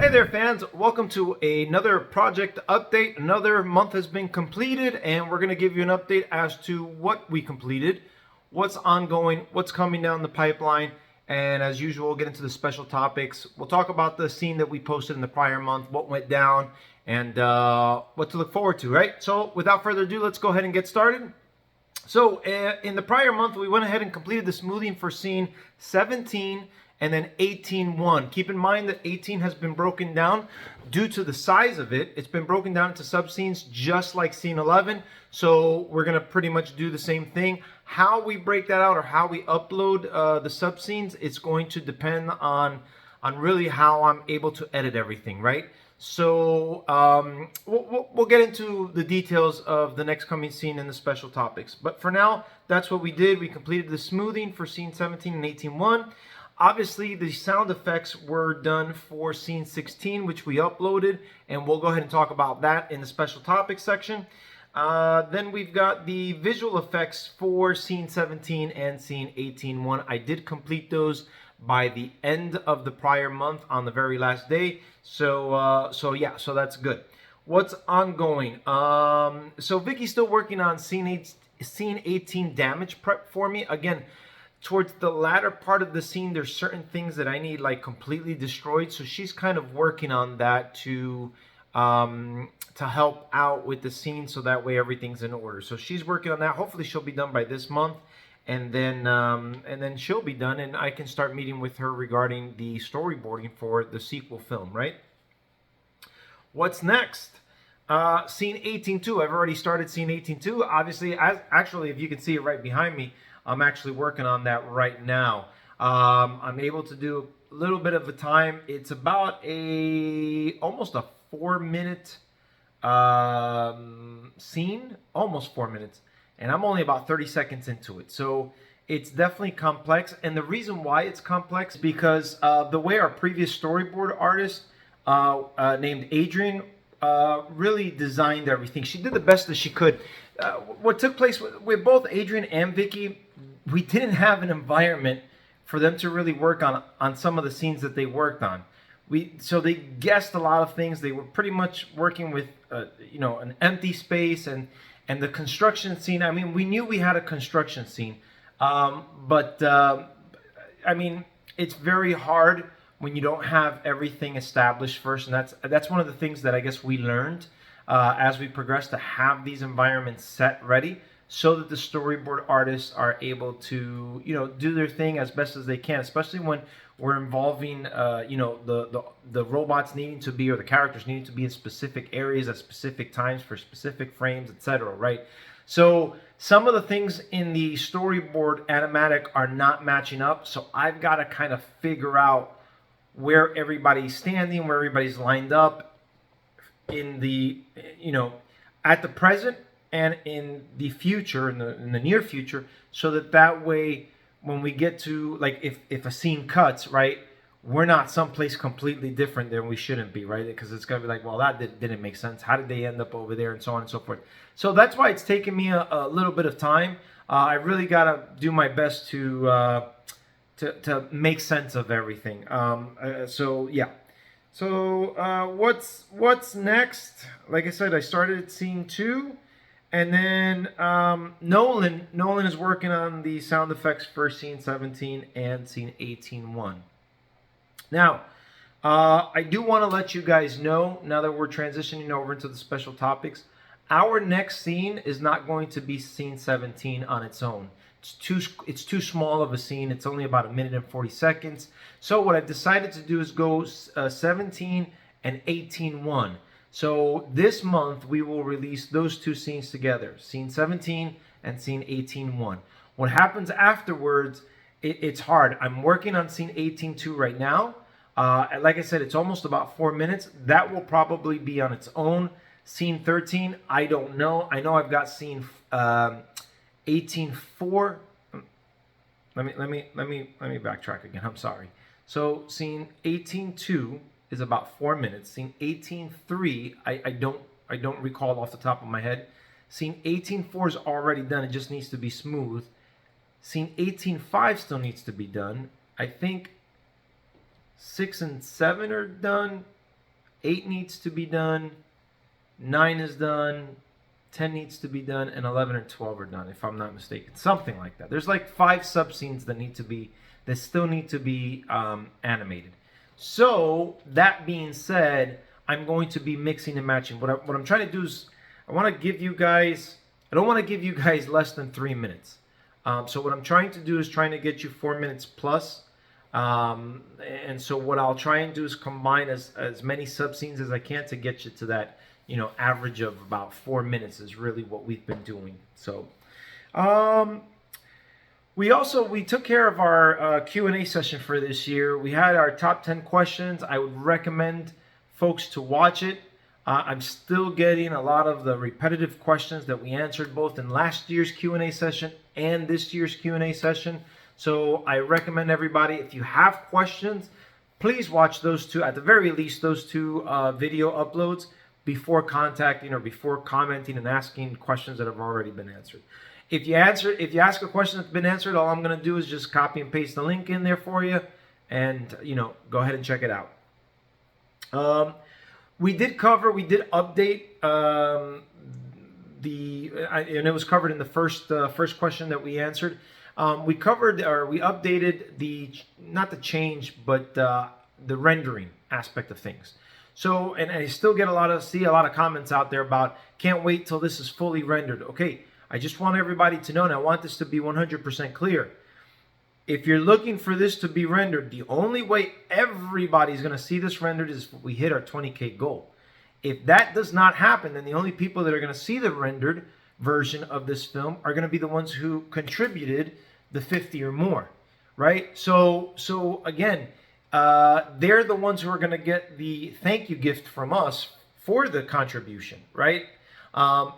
Hey there, fans. Welcome to another project update. Another month has been completed, and we're going to give you an update as to what we completed, what's ongoing, what's coming down the pipeline, and as usual, we'll get into the special topics. We'll talk about the scene that we posted in the prior month, what went down, and what to look forward to, right? So without further ado, let's go ahead and get started. So in the prior month, we went ahead and completed the smoothing for scene 17 and then 18-1. Keep in mind that 18 has been broken down due to the size of it. It's been broken down into sub-scenes just like scene 11. So we're going to pretty much do the same thing. How we break that out or how we upload the sub-scenes, it's going to depend on really how I'm able to edit everything, right? So we'll get into the details of the next coming scene and the special topics. But for now, that's what we did. We completed the smoothing for scene 17 and 18-1. Obviously, the sound effects were done for scene 16, which we uploaded, and we'll go ahead and talk about that in the special topics section. Then we've got the visual effects for scene 17 and scene 18-1. I did complete those by the end of the prior month on the very last day. So that's good. What's ongoing? So Vicky's still working on scene 18 damage prep for me. Again, towards the latter part of the scene, there's certain things that I need like completely destroyed. So she's kind of working on that to help out with the scene, so that way everything's in order. So she's working on that. Hopefully she'll be done by this month, and then she'll be done, and I can start meeting with her regarding the storyboarding for the sequel film. Right? What's next? Scene 18-2. I've already started scene 18-2. Obviously, actually, if you can see it right behind me, I'm actually working on that right now. I'm able to do a little bit of a time. It's about almost a 4-minute scene, almost 4 minutes, and I'm only about 30 seconds into it. So it's definitely complex, and the reason why it's complex is because the way our previous storyboard artist named Adrian really designed everything. She did the best that she could. What took place with both Adrian and Vicky, we didn't have an environment for them to really work on some of the scenes that they worked on. So they guessed a lot of things. They were pretty much working with an empty space and the construction scene. I mean, we knew we had a construction scene, but I mean, it's very hard when you don't have everything established first, and that's one of the things that I guess we learned as we progress, to have these environments set ready so that the storyboard artists are able to do their thing as best as they can, especially when we're involving the robots needing to be, or the characters needing to be in specific areas at specific times for specific frames, etc. Right? So some of the things in the storyboard animatic are not matching up, so I've got to kind of figure out where everybody's standing, where everybody's lined up in the at the present and in the future, in the near future, so that way when we get to, like, if a scene cuts, right, we're not someplace completely different than we shouldn't be, right? Because it's gonna be like, well, that didn't make sense. How did they end up over there, and so on and so forth. So that's why it's taken me a little bit of time. I really gotta do my best to make sense of everything. So yeah. So what's next? Like I said, I started scene 2, and then Nolan is working on the sound effects for scene 17 and scene 18-1. Now, I do want to let you guys know, now that we're transitioning over into the special topics, our next scene is not going to be scene 17 on its own. It's too small of a scene. It's only about 1 minute and 40 seconds. So what I've decided to do is go 17 and 18-1. So this month we will release those two scenes together, scene 17 and scene 18-1. What happens afterwards, it's hard. I'm working on scene 18-2 right now. Like I said, it's almost about 4 minutes. That will probably be on its own. Scene 13, I don't know. I know I've got scene 18-4. Let me backtrack again. I'm sorry. So scene 18-2 is about 4 minutes. Scene 18-3, I don't recall off the top of my head. Scene 18-4 is already done. It just needs to be smooth. Scene 18-5 still needs to be done. I think 6 and 7 are done. 8 needs to be done, 9 is done, 10 needs to be done, and 11 and 12 are done, if I'm not mistaken. Something like that. There's like 5 sub-scenes that still need to be animated. So, that being said, I'm going to be mixing and matching. What I'm trying to do is, I don't want to give you guys less than 3 minutes. So what I'm trying to do is trying to get you 4 minutes plus. And so what I'll try and do is combine as many sub-scenes as I can to get you to that, average of about 4 minutes is really what we've been doing. So, we took care of our Q&A session for this year. We had our top 10 questions. I would recommend folks to watch it. I'm still getting a lot of the repetitive questions that we answered both in last year's Q&A session and this year's Q&A session. So I recommend everybody, if you have questions, please watch those two, at the very least, those two video uploads before contacting or before commenting and asking questions that have already been answered. If you ask a question that's been answered, all I'm going to do is just copy and paste the link in there for you, and go ahead and check it out. We did update and it was covered in the first question that we answered. We updated not the change, but the rendering aspect of things. So, and I still see a lot of comments out there about, can't wait till this is fully rendered. Okay, I just want everybody to know, and I want this to be 100% clear. If you're looking for this to be rendered, the only way everybody's going to see this rendered is if we hit our 20K goal. If that does not happen, then the only people that are going to see the rendered version of this film are going to be the ones who contributed the 50 or more, right? So again, they're the ones who are going to get the thank you gift from us for the contribution, right? And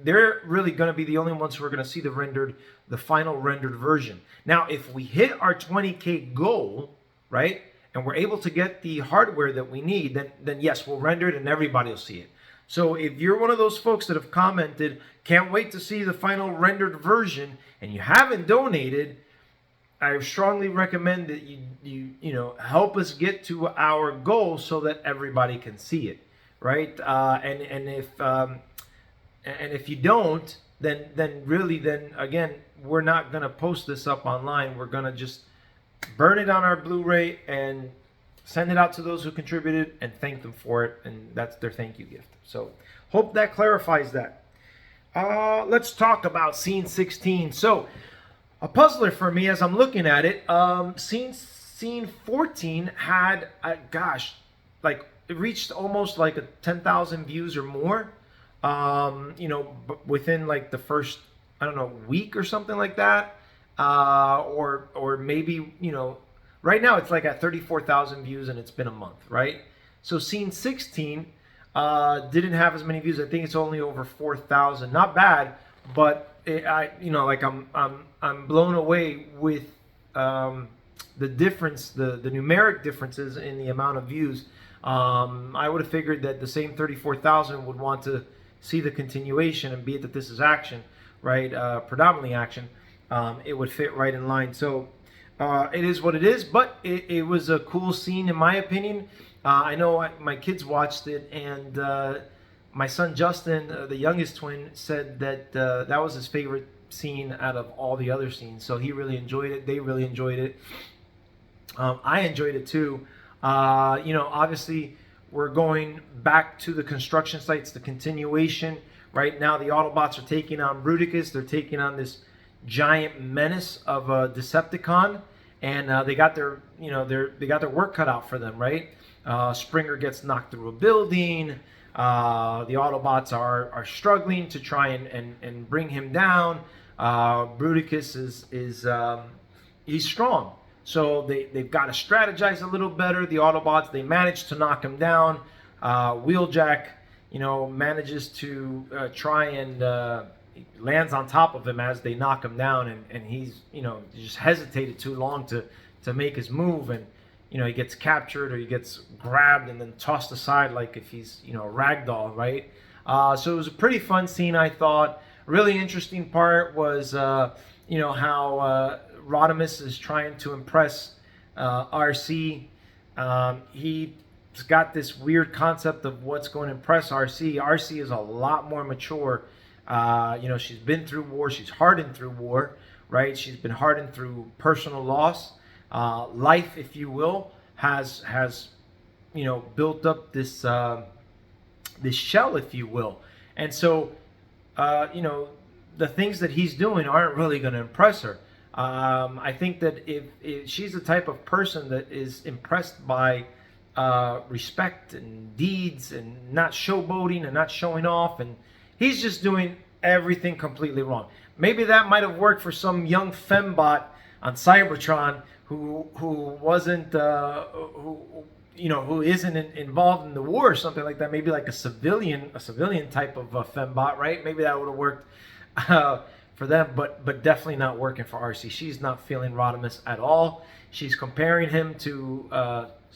they're really going to be the only ones who are going to see the final rendered version. Now, if we hit our 20K goal, right, and we're able to get the hardware that we need, then yes, we'll render it and everybody will see it. So if you're one of those folks that have commented, can't wait to see the final rendered version, and you haven't donated, I strongly recommend that you help us get to our goal so that everybody can see it, right? And if you don't, then again, we're not gonna post this up online. We're gonna just burn it on our Blu-ray and send it out to those who contributed and thank them for it, and that's their thank you gift. So hope that clarifies that. Let's talk about scene 16. So a puzzler for me as I'm looking at it, scene 14 had, like it reached almost like 10,000 views or more, within like the first, week or something like that. Or maybe, right now it's like at 34,000 views and it's been a month, right? So scene 16 didn't have as many views. I think it's only over 4,000. Not bad, but I'm blown away with the difference, the numeric differences in the amount of views. I would have figured that the same 34,000 would want to see the continuation, and be it that this is action, right? Predominantly action. It would fit right in line. So it is what it is, but it was a cool scene in my opinion. I know my kids watched it, and my son Justin, the youngest twin, said that that was his favorite scene out of all the other scenes. So he really enjoyed it. They really enjoyed it. I enjoyed it too. Obviously we're going back to the construction sites, the continuation. Right now the Autobots are taking on Bruticus. They're taking on this giant menace of a Decepticon, and they got their work cut out for them, right? Springer gets knocked through a building. The Autobots are struggling to try and bring him down. Bruticus is he's strong, so they've got to strategize a little better. The Autobots, they manage to knock him down. Wheeljack, manages to try and lands on top of him as they knock him down, and he's just hesitated too long to make his move, and he gets captured or he gets grabbed and then tossed aside like if he's a ragdoll, right? So it was a pretty fun scene, I thought. Really interesting part was how Rodimus is trying to impress RC. He got this weird concept of what's going to impress RC. RC is a lot more mature. She's been through war. She's hardened through war, right? She's been hardened through personal loss. Life, if you will, has built up this this shell, if you will. And so, the things that he's doing aren't really going to impress her. I think that if she's the type of person that is impressed by respect and deeds and not showboating and not showing off, and he's just doing everything completely wrong. Maybe that might have worked for some young fembot on Cybertron who wasn't who isn't involved in the war or something like that. Maybe like a civilian type of fembot, right? Maybe that would have worked for them, but definitely not working for RC. She's not feeling Rodimus at all. She's comparing him to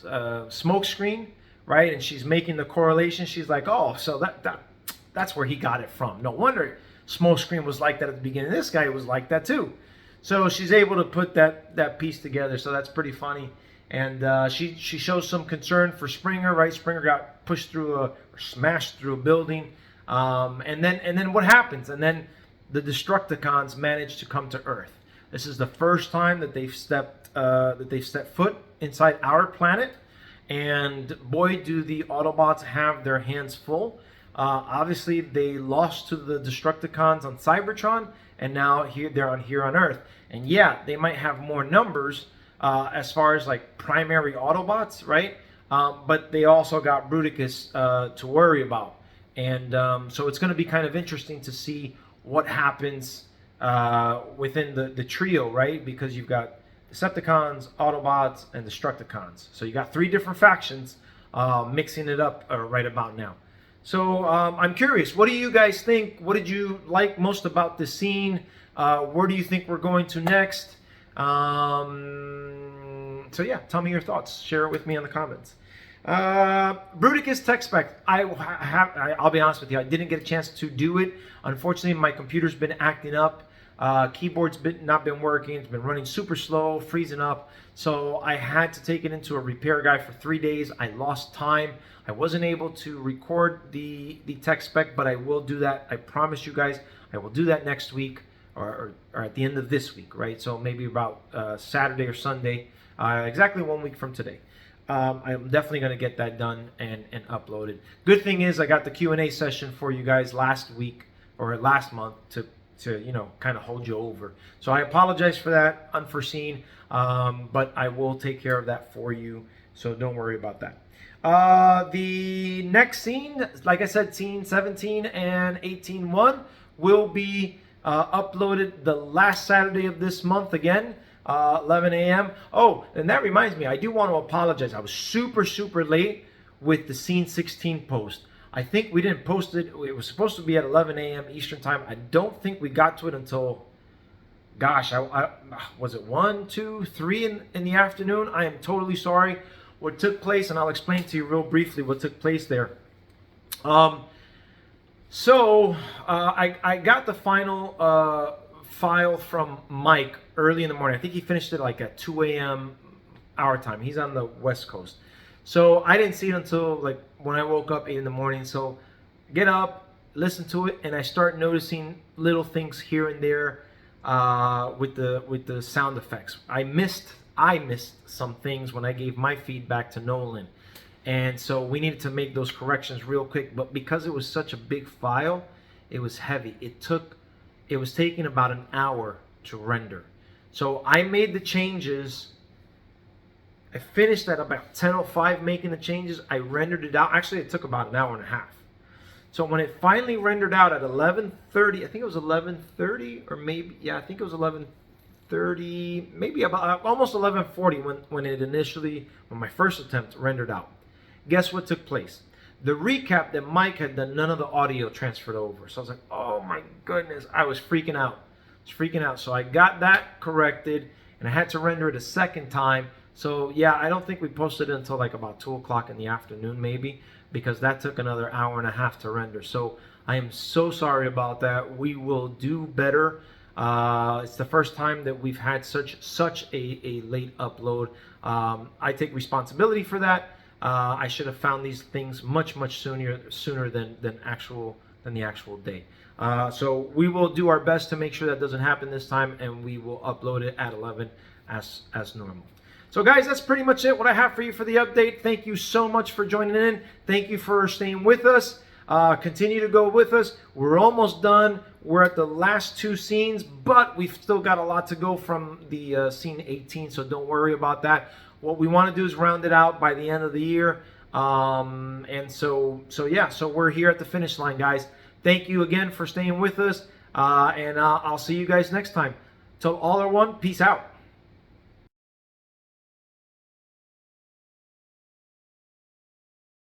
Smokescreen, right? And she's making the correlation. She's like, oh, so that's where he got it from. No wonder Smokescreen was like that at the beginning. This guy was like that too. So she's able to put that piece together. So that's pretty funny. And she shows some concern for Springer, right? Springer got pushed through or smashed through a building. And then what happens? And then the Destructicons manage to come to Earth. This is the first time that they've stepped foot inside our planet, and boy, do the Autobots have their hands full. Obviously, they lost to the Destructicons on Cybertron, and now they're here on Earth. And yeah, they might have more numbers as far as like primary Autobots, right? But they also got Bruticus to worry about, and so it's going to be kind of interesting to see what happens within the trio, right? Because you've got Decepticons, Autobots, and Destructicons. So you got 3 different factions mixing it up right about now. So I'm curious, what do you guys think? What did you like most about the scene? Where do you think we're going to next? So yeah, tell me your thoughts. Share it with me in the comments. Bruticus tech spec. I'll be honest with you, I didn't get a chance to do it. Unfortunately, my computer's been acting up. Keyboard's not been working. It's been running super slow, freezing up. So I had to take it into a repair guy for 3 days. I lost time. I wasn't able to record the tech spec, but I will do that. I promise you guys, I will do that next week or at the end of this week, right? So maybe about Saturday or Sunday, exactly 1 week from today. I'm definitely going to get that done and uploaded. Good thing is I got the Q&A session for you guys last week or last month to kind of hold you over. So I apologize for that, unforeseen, but I will take care of that for you. So don't worry about that. The next scene, like I said, scene 17 and 18-1 will be uploaded the last Saturday of this month again. 11 a.m. Oh, and that reminds me, I do want to apologize. I was super late with the scene 16 post. I think we didn't post it. It was supposed to be at 11 a.m. Eastern time. I don't think we got to it until, gosh, was it 1, 2, 3 in the afternoon? I am totally sorry. What took place, and I'll explain to you real briefly what took place there. So I got the final file from Mike early in the morning. I think he finished it like at 2 a.m. our time. He's on the West Coast. So I didn't see it until like when I woke up 8 in the morning. So get up, listen to it, and I start noticing little things here and there with the sound effects. I missed some things when I gave my feedback to Nolan. And so we needed to make those corrections real quick. But because it was such a big file, it was heavy. It was taking about an hour to render. So I made the changes. I finished at about 10:05 making the changes. I rendered it out. Actually, it took about an hour and a half. So when it finally rendered out at 11:30, I think it was 11:30 or maybe, yeah, I think it was 11:30, maybe about almost 11:40 when my first attempt rendered out. Guess what took place? The recap that Mike had done, none of the audio transferred over. So I was like, oh my goodness, I was freaking out. So I got that corrected, and I had to render it a second time. So yeah, I don't think we posted it until like about 2 o'clock in the afternoon maybe, because that took another hour and a half to render. So I am so sorry about that. We will do better. It's the first time that we've had such a late upload. I take responsibility for that. I should have found these things much sooner than the actual day. So we will do our best to make sure that doesn't happen this time, and we will upload it at 11 as normal. So guys, that's pretty much it, what I have for you for the update. Thank you so much for joining in. Thank you for staying with us. Continue to go with us. We're almost done. We're at the last 2 scenes, but we've still got a lot to go from the scene 18, so don't worry about that. What we want to do is round it out by the end of the year. And so we're here at the finish line, guys. Thank you again for staying with us, and I'll see you guys next time. Till all are one, peace out.